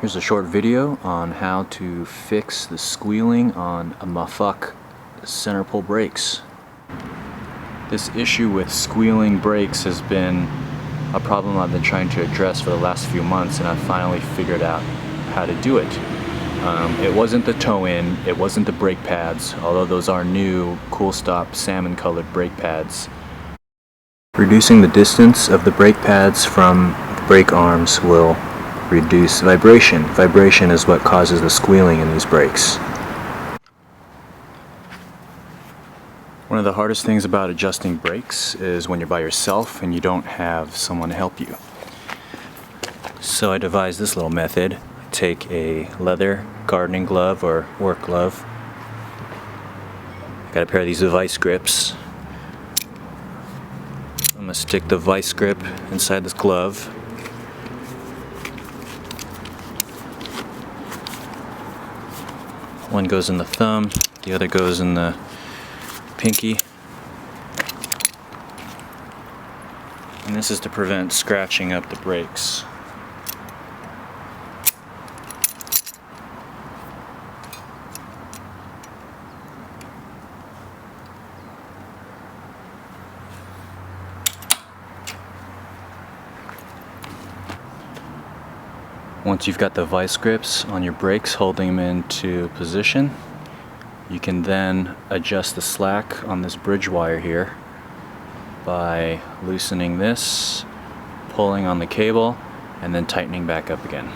Here's a short video on how to fix the squealing on a Mafac center pull brakes. This issue with squealing brakes has been a problem I've been trying to address for the last few months, and I finally figured out how to do it. It wasn't the toe-in, it wasn't the brake pads, although those are new Cool Stop salmon colored brake pads. Reducing the distance of the brake pads from the brake arms will reduce vibration. Vibration is what causes the squealing in these brakes. One of the hardest things about adjusting brakes is when you're by yourself and you don't have someone to help you. So I devised this little method. Take a leather gardening glove or work glove. I got a pair of these vice grips. I'm going to stick the vice grip inside this glove. One goes in the thumb, the other goes in the pinky. And this is to prevent scratching up the brakes. Once you've got the vice grips on your brakes holding them into position, you can then adjust the slack on this bridge wire here by loosening this, pulling on the cable, and then tightening back up again.